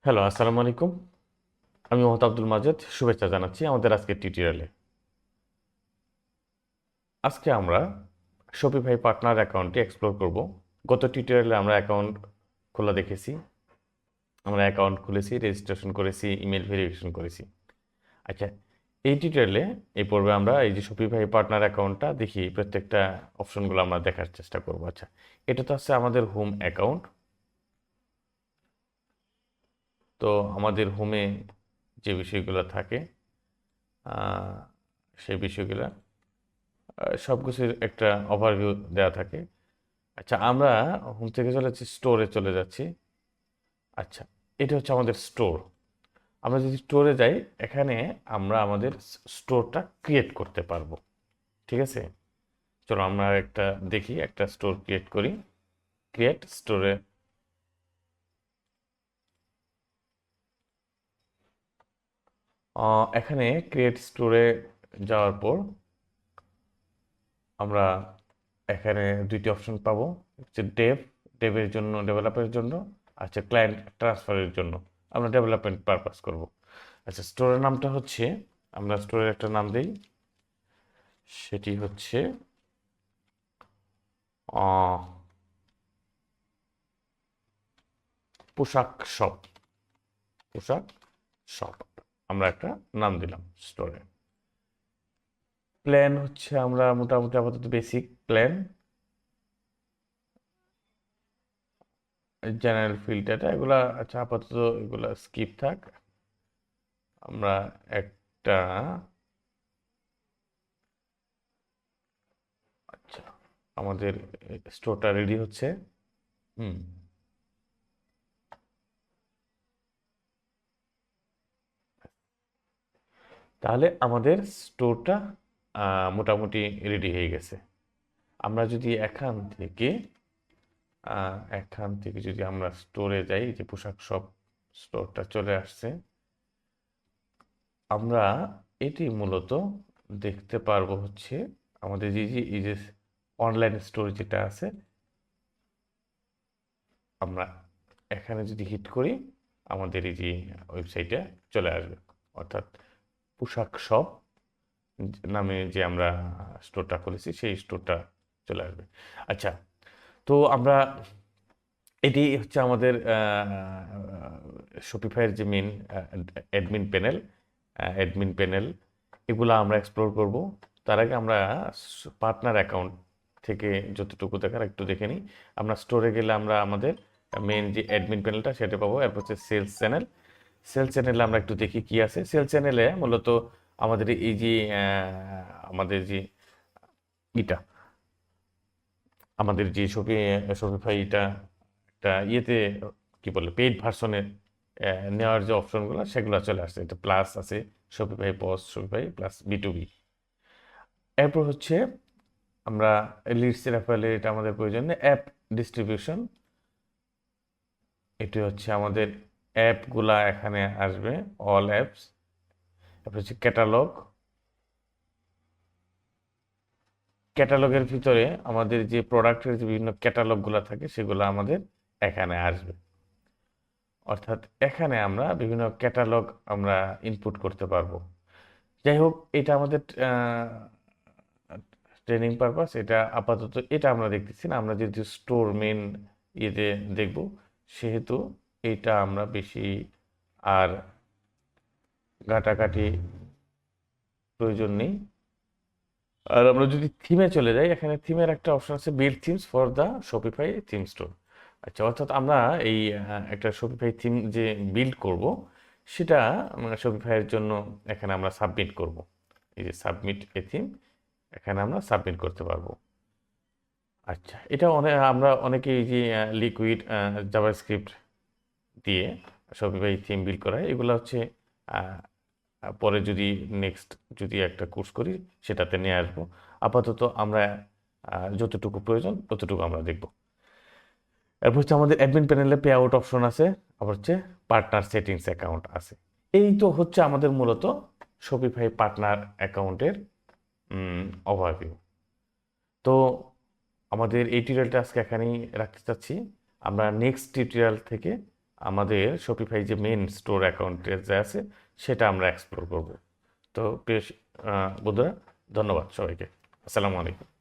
Hello, আসসালামু আলাইকুম। আমি মোহাম্মদ আব্দুল মাজেদ। শুভেচ্ছা জানাচ্ছি আমাদের আজকের টিউটোরিয়ালে। আজকে আমরা শপিফাই পার্টনার অ্যাকাউন্টটি এক্সপ্লোর করব। গত টিউটোরিয়ালে আমরা অ্যাকাউন্ট খোলা দেখেছি। আমরা অ্যাকাউন্ট খুলেছি, রেজিস্ট্রেশন করেছি, ইমেল ভেরিফিকেশন করেছি। আচ্ছা, এই টিউটোরিয়ালে এই পর্বে আমরা এই যে শপিফাই পার্টনার অ্যাকাউন্টটা দেখি, প্রত্যেকটা অপশনগুলো আমরা দেখার চেষ্টা করব। আচ্ছা, এটা তো হচ্ছে আমাদের হোম অ্যাকাউন্ট। তো আমাদের হোমে যে বিষয়গুলো থাকে আহ, সেই বিষয়গুলো সব কিছুর একটা ওভারভিউ দেওয়া থাকে। আচ্ছা, আমরা হোম থেকে চলে যাচ্ছি, স্টোরে চলে যাচ্ছি। আচ্ছা, এটা হচ্ছে আমাদের স্টোর। আমরা যদি স্টোরে যাই, এখানে আমরা আমাদের স্টোরটা ক্রিয়েট করতে পারবো। ঠিক আছে, চলো আমরা একটা দেখি, একটা স্টোর ক্রিয়েট করি। ক্রিয়েট স্টোরে এখানে ক্রিয়েট স্টোরে যাওয়ার পর আমরা এখানে দুইটি অপশন পাবো, হচ্ছে ডেভের জন্য, ডেভেলপের জন্য। আচ্ছা, ক্লায়েন্ট ট্রান্সফারের জন্য আমরা ডেভেলপমেন্ট পারপাস করব। আচ্ছা, স্টোরের নামটা হচ্ছে, আমরা স্টোরের একটা নাম দিই, সেটি হচ্ছে আহ, পোশাক শপ। পোশাক শপ আমরা একটা নাম দিলাম স্টোরে। প্ল্যান হচ্ছে আমরা মোটামুটি আপাতত বেসিক প্ল্যান, জেনারেল ফিল্টারটা এগুলা, আচ্ছা আপাতত এগুলা স্কিপ থাক। আমরা একটা, আচ্ছা, আমাদের স্টোরটা রেডি হচ্ছে। হুম, তাহলে আমাদের স্টোরটা মোটামুটি রেডি হয়ে গেছে। আমরা যদি এখান থেকে যদি আমরা স্টোরে যাই, যে পোশাক শপ স্টোরটা চলে আসছে। আমরা এটি মূলত দেখতে পারবো হচ্ছে আমাদের এই যে অনলাইন স্টোর যেটা আছে, আমরা এখানে যদি হিট করি, আমাদের এই যে ওয়েবসাইটে চলে আসবে। অর্থাৎ পোশাক শপ নামে যে আমরা স্টোরটা খুলেছি, সেই স্টোরটা চলে আসবে। আচ্ছা, তো আমরা, এটি হচ্ছে আমাদের শপিফাইয়ের যে main admin panel. Admin panel এগুলো আমরা এক্সপ্লোর করব। তার আগে আমরা পার্টনার অ্যাকাউন্ট থেকে যতটুকু দেখার একটু দেখে নিই। আমরা স্টোরে গেলে আমরা আমাদের মেন যে অ্যাডমিন প্যানেলটা সেটা পাবো। এরপর হচ্ছে সেলস চ্যানেল। সেলস চ্যানেলে আমরা একটু দেখি কি আছে। সেলস চ্যানেলে মূলত আমাদের এই যে আমাদের যে ইটা, আমাদের যে শপিফাইটা একটা ইয়েতে, কি বলে, পেইড ভার্সনে নেওয়ার যে অপশনগুলো সেগুলো চলে আসছে। এটা প্লাস আছে, Shopify pause, Shopify plus B2B। এরপর হচ্ছে আমরা লিডস রেফারেলে, এটা আমাদের প্রয়োজন নেই। অ্যাপ ডিস্ট্রিবিউশন, এটি হচ্ছে আমাদের অ্যাপগুলা এখানে আসবে, অল অ্যাপস। তারপর হচ্ছে ক্যাটালগ। ক্যাটালগের ভিতরে আমাদের যে প্রোডাক্টের যে বিভিন্ন ক্যাটালগুলো থাকে সেগুলো আমাদের এখানে আসবে। অর্থাৎ এখানে আমরা বিভিন্ন ক্যাটালগ আমরা ইনপুট করতে পারবো। যাই হোক, এটা আমাদের ট্রেনিং পারপাস, এটা আপাতত এটা আমরা দেখতেছি না। আমরা যেহেতু স্টোর মেন ইয়েতে দেখব, সেহেতু এটা আমরা বেশি আর ঘাটাঘাটি প্রয়োজন নেই। আর আমরা যদি থিমে চলে যাই, এখানে থিমের একটা অপশন আছে, build themes for the Shopify theme store. আচ্ছা, অর্থাৎ আমরা এই একটা শপিফাই থিম যে বিল্ড করব, সেটা শপিফাইয়ের জন্য এখানে আমরা সাবমিট করব। এই যে সাবমিট এ থিম, এখানে আমরা সাবমিট করতে পারবো। আচ্ছা, এটা আমরা অনেকে এই যে লিকুইড জাভাস্ক্রিপ্ট দিয়ে শপিফাই থিম বিল্ড করা হয়। এগুলো হচ্ছে আহ, পরে যদি নেক্সট যদি একটা কোর্স করি, সেটাতে নিয়ে আসবো। আপাতত আমরা যতটুকু প্রয়োজন ততটুকু আমরা দেখব। এরপর হচ্ছে আমাদের অ্যাডমিন প্যানেলে পে আউট অপশন আছে, আবার হচ্ছে পার্টনার সেটিংস অ্যাকাউন্ট আছে। এই তো হচ্ছে আমাদের মূলত শপিফাই পার্টনার অ্যাকাউন্টের ওভারভিউ। তো আমাদের এই টিউটোরিয়ালটা আজকে এখানেই রাখতে চাচ্ছি। আমরা নেক্সট টিউটোরিয়াল থেকে আমাদের শপিফাই যে মেন স্টোর অ্যাকাউন্টে যে আছে সেটা আমরা এক্সপ্লোর করব। তো প্রিয় বন্ধুরা, ধন্যবাদ সবাইকে। আসসালামু আলাইকুম।